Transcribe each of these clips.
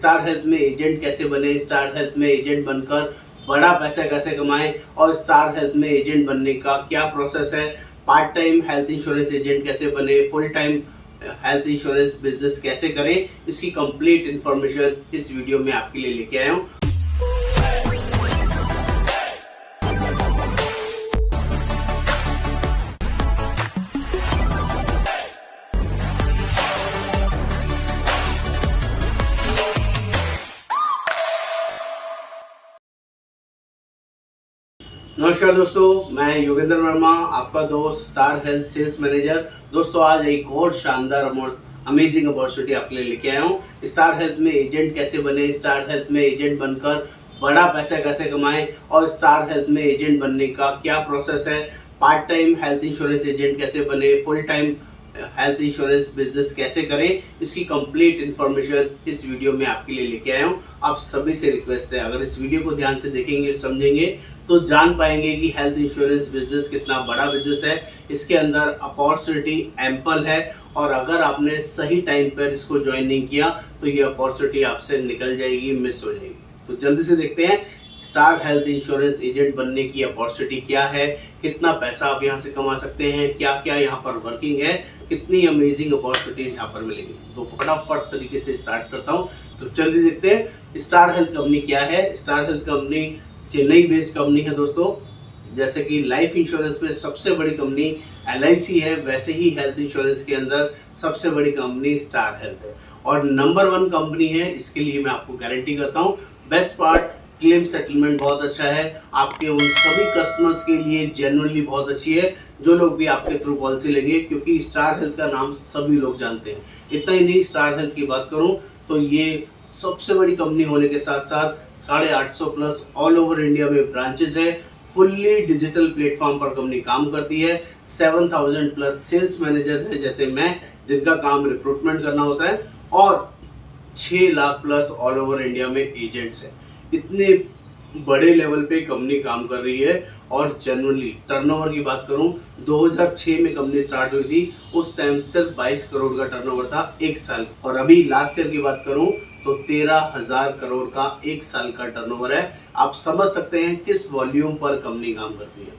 Star health में agent कैसे बने, स्टार हेल्थ में एजेंट बनकर बड़ा पैसा कैसे कमाएं और स्टार हेल्थ में एजेंट बनने का क्या प्रोसेस है, part time health insurance agent कैसे बने, full time health insurance business कैसे करें, इसकी कंप्लीट इंफॉर्मेशन इस वीडियो में आपके लिए लेके आया हूँ। नमस्कार दोस्तों, मैं योगेंद्र वर्मा, आपका दोस्त स्टार हेल्थ सेल्स मैनेजर। दोस्तों आज एक और शानदार अमेजिंग अपॉर्चुनिटी आपके लिए लेके आया हूँ। स्टार हेल्थ में एजेंट कैसे बने, स्टार हेल्थ में एजेंट बनकर बड़ा पैसा कैसे कमाएं और स्टार हेल्थ में एजेंट बनने का क्या प्रोसेस है, part time health insurance agent कैसे बने, full time health insurance business कैसे करें, इसकी कंप्लीट इन्फॉर्मेशन इस वीडियो में आपके लिए लेके आया हूँ। आप सभी से रिक्वेस्ट है, अगर इस वीडियो को ध्यान से देखेंगे, समझेंगे तो जान पाएंगे कि हेल्थ इंश्योरेंस बिजनेस कितना बड़ा बिजनेस है, इसके अंदर अपॉर्चुनिटी एम्पल है और अगर आपने सही टाइम पर इसको ज्वाइन नहीं किया तो ये अपॉर्चुनिटी आपसे निकल जाएगी, मिस हो जाएगी। तो जल्दी से देखते हैं स्टार हेल्थ इंश्योरेंस एजेंट बनने की अपॉर्चुनिटी क्या है, कितना पैसा आप यहाँ से कमा सकते हैं, क्या क्या यहाँ पर वर्किंग है, कितनी अमेजिंग अपॉर्चुनिटीज यहाँ पर मिलेंगी। तो फटाफट तरीके से स्टार्ट करता हूँ। तो जल्दी देखते हैं स्टार हेल्थ कंपनी क्या है। Star health company Chennai based company है दोस्तों। जैसे कि लाइफ इंश्योरेंस में सबसे बड़ी कंपनी LIC है, वैसे ही हेल्थ इंश्योरेंस के अंदर सबसे बड़ी कंपनी स्टार हेल्थ है और नंबर 1 कंपनी है। इसके लिए मैं आपको गारंटी करता हूँ। बेस्ट पार्ट, क्लेम सेटलमेंट बहुत अच्छा है, आपके उन सभी कस्टमर्स के लिए जेन्युइनली बहुत अच्छी है जो लोग भी आपके थ्रू पॉलिसी लेंगे, क्योंकि स्टार हेल्थ का नाम सभी लोग जानते हैं। इतना ही नहीं, स्टार हेल्थ की बात करूं तो ये सबसे बड़ी कंपनी होने के साथ साथ 850 प्लस ऑल ओवर इंडिया में ब्रांचेस है। फुल्ली डिजिटल प्लेटफॉर्म पर कंपनी काम करती है। 7000 प्लस सेल्स मैनेजर्स हैं जैसे मैं, जिनका काम रिक्रूटमेंट करना होता है और 6 lakh plus all over India में एजेंट्स हैं। इतने बड़े लेवल पे कंपनी काम कर रही है और जेन्युइनली टर्नओवर की बात करूं, 2006 में कंपनी स्टार्ट हुई थी, उस टाइम सिर्फ 22 करोड़ का टर्नओवर था एक साल, और अभी लास्ट ईयर की बात करूं तो 13,000 करोड़ का एक साल का टर्नओवर है। आप समझ सकते हैं किस वॉल्यूम पर कंपनी काम करती है।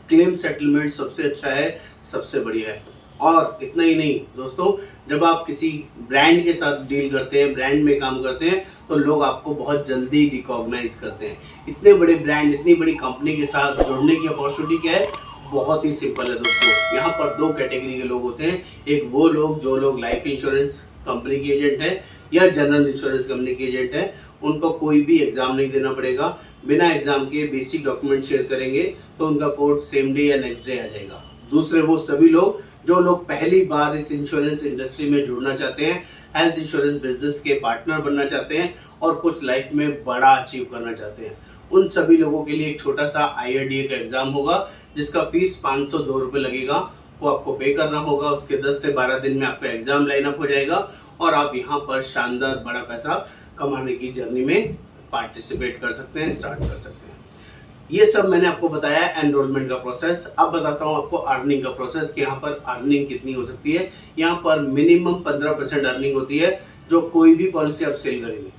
क्लेम सेटलमेंट सबसे अच्छा है, सबसे बढ़िया है। और इतना ही नहीं दोस्तों, जब आप किसी ब्रांड के साथ डील करते हैं, ब्रांड में काम करते हैं, तो लोग आपको बहुत जल्दी रिकॉग्नाइज करते हैं। इतने बड़े ब्रांड, इतनी बड़ी कंपनी के साथ जुड़ने की अपॉर्चुनिटी क्या है, बहुत ही सिंपल है दोस्तों। यहाँ पर 2 कैटेगरी के लोग होते हैं। एक वो लोग जो लोग लाइफ इंश्योरेंस कंपनी के एजेंट है या जनरल इंश्योरेंस कंपनी के एजेंट है, उनको कोई भी एग्जाम नहीं देना पड़ेगा। बिना एग्जाम के बेसिक डॉक्यूमेंट शेयर करेंगे तो उनका कोड सेम डे या नेक्स्ट डे आ जाएगा। दूसरे वो सभी लोग जो लोग पहली बार इस इंश्योरेंस इंडस्ट्री में जुड़ना चाहते हैं, हेल्थ इंश्योरेंस बिजनेस के पार्टनर बनना चाहते हैं और कुछ लाइफ में बड़ा अचीव करना चाहते हैं, उन सभी लोगों के लिए एक छोटा सा IRDA का एग्जाम होगा जिसका फीस 502 रुपये लगेगा। वो आपको पे करना होगा। उसके 10 से 12 दिन में आपका एग्जाम लाइन अप हो जाएगा और आप यहाँ पर शानदार बड़ा पैसा कमाने की जर्नी में पार्टिसिपेट कर सकते हैं, स्टार्ट कर सकते हैं। ये सब मैंने आपको बताया एनरोलमेंट का प्रोसेस। अब बताता हूँ आपको अर्निंग का प्रोसेस कि यहाँ पर अर्निंग कितनी हो सकती है। यहाँ पर मिनिमम 15% अर्निंग होती है जो कोई भी पॉलिसी आप सेल करेंगे।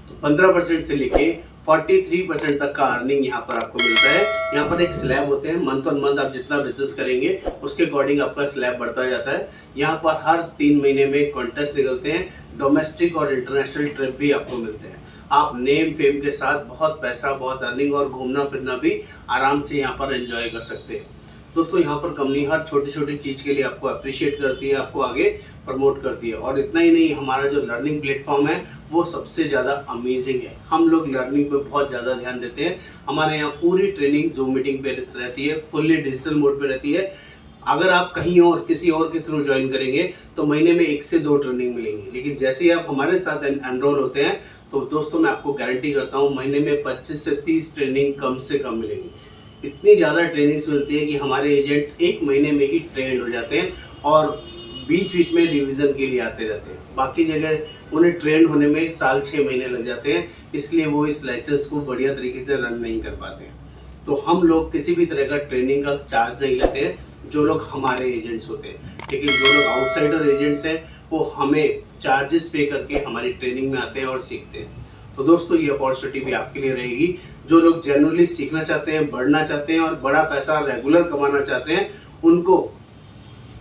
तो 15% से लेके 43% तक का अर्निंग यहाँ पर आपको मिलता है। यहाँ पर एक स्लैब होते हैं, मंथ ऑन मंथ आप जितना बिजनेस करेंगे उसके अकॉर्डिंग आपका स्लैब बढ़ता जाता है। यहाँ पर हर 3 महीने में कॉन्टेस्ट निकलते हैं, डोमेस्टिक और इंटरनेशनल ट्रिप भी आपको मिलते हैं। आप नेम फेम के साथ बहुत पैसा, बहुत अर्निंग और घूमना फिरना भी आराम से यहाँ पर एंजॉय कर सकते हैं। दोस्तों यहाँ पर कंपनी हर छोटी छोटी चीज़ के लिए आपको अप्रिशिएट करती है, आपको आगे प्रमोट करती है। और इतना ही नहीं, हमारा जो लर्निंग प्लेटफॉर्म है वो सबसे ज़्यादा अमेजिंग है। हम लोग लर्निंग पे बहुत ज़्यादा ध्यान देते हैं। हमारे यहाँ पूरी ट्रेनिंग जूम मीटिंग पे रहती है, फुल्ली डिजिटल मोड पे रहती है। अगर आप कहीं और किसी और के थ्रू ज्वाइन करेंगे तो महीने में 1 से 2 ट्रेनिंग मिलेंगी, लेकिन जैसे ही आप हमारे साथ एनरोल होते हैं तो दोस्तों मैं आपको गारंटी करता हूँ महीने में 25 से 30 ट्रेनिंग कम से कम मिलेंगी। इतनी ज़्यादा ट्रेनिंग्स मिलती है कि हमारे एजेंट 1 महीने में ही ट्रेंड हो जाते हैं और बीच बीच में रिवीजन के लिए आते रहते हैं। बाकी जगह उन्हें ट्रेंड होने में साल 6 महीने लग जाते हैं, इसलिए वो इस लाइसेंस को बढ़िया तरीके से रन नहीं कर पाते हैं। तो हम लोग किसी भी तरह का ट्रेनिंग का चार्ज नहीं लेते हैं, जो लोग हमारे एजेंट्स होते हैं। लेकिन जो लोग आउटसाइडर एजेंट्स हैं वो हमें चार्जेस पे करके हमारी ट्रेनिंग में आते हैं और सीखते हैं। तो दोस्तों ये अपॉर्चुनिटी भी आपके लिए रहेगी। जो लोग जेन्युइनली सीखना चाहते हैं, बढ़ना चाहते हैं और बड़ा पैसा रेगुलर कमाना चाहते हैं, उनको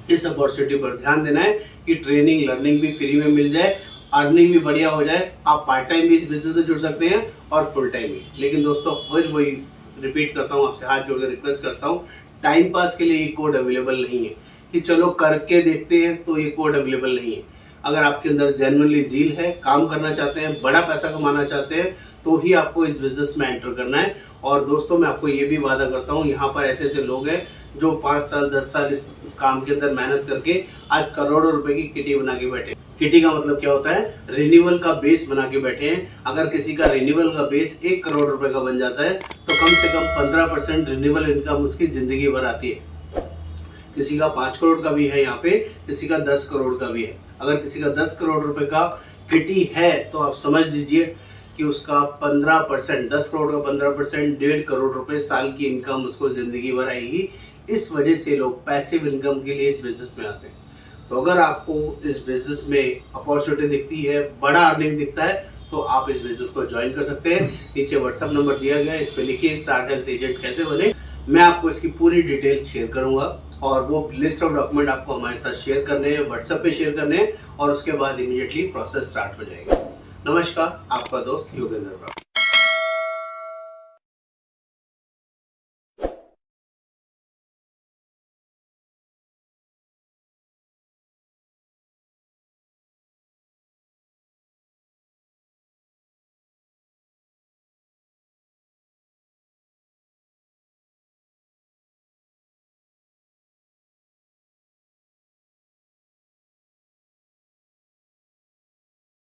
इस अपॉर्चुनिटी पर ध्यान देना है कि ट्रेनिंग लर्निंग भी फ्री में मिल जाए, अर्निंग भी बढ़िया हो जाए। आप पार्ट टाइम भी इस बिजनेस में जुड़ सकते हैं और फुल टाइम भी। लेकिन दोस्तों फिर वही रिपीट करता हूँ, आपसे हाथ जोड़कर रिक्वेस्ट करता हूँ, टाइम पास के लिए ये कोड अवेलेबल नहीं है कि चलो करके देखते हैं, तो ये कोड अवेलेबल नहीं है। अगर आपके अंदर जेन्युइनली ज़ील है, काम करना चाहते हैं, बड़ा पैसा कमाना चाहते हैं, तो ही आपको इस बिज़नेस में एंटर करना है। और दोस्तों मैं आपको ये भी वादा करता हूँ, यहाँ पर ऐसे ऐसे लोग हैं जो 5 साल 10 साल इस काम के अंदर मेहनत करके आज करोड़ों रुपए की किटी बना के बैठे। किटी का मतलब क्या होता है? रिन्यूअल का बेस बना के बैठे हैं। अगर किसी का रिन्यूअल का बेस 1 करोड़ रुपए का बन जाता है तो कम से कम 15% रिन्यूअल इनकम उसकी ज़िंदगी भर आती है। किसी का 5 करोड़ का भी है यहाँ पे, किसी का 10 करोड़ का भी है। अगर किसी का 10 करोड़ रुपए का किटी है तो आप समझ लीजिए कि उसका 15%, 10 करोड़ का 15%, 1.5 करोड़ रुपए साल की इनकम उसको ज़िंदगी भर आएगी। इस वजह से लोग पैसिव इनकम के लिए इस बिज़नेस में आते हैं। तो अगर आपको इस बिज़नेस में अपॉर्चुनिटी दिखती है, बड़ा अर्निंग दिखता है, तो आप इस बिज़नेस को ज्वाइन कर सकते हैं। नीचे व्हाट्सएप नंबर दिया गया है, इस पर लिखिए स्टार हेल्थ एजेंट कैसे बने। मैं आपको इसकी पूरी डिटेल शेयर करूंगा और वो लिस्ट ऑफ डॉक्यूमेंट आपको हमारे साथ शेयर करने हैं, व्हाट्सएप पे शेयर करने हैं और उसके बाद इमीडिएटली प्रोसेस स्टार्ट हो जाएगा। नमस्कार, आपका दोस्त योगेंद्र।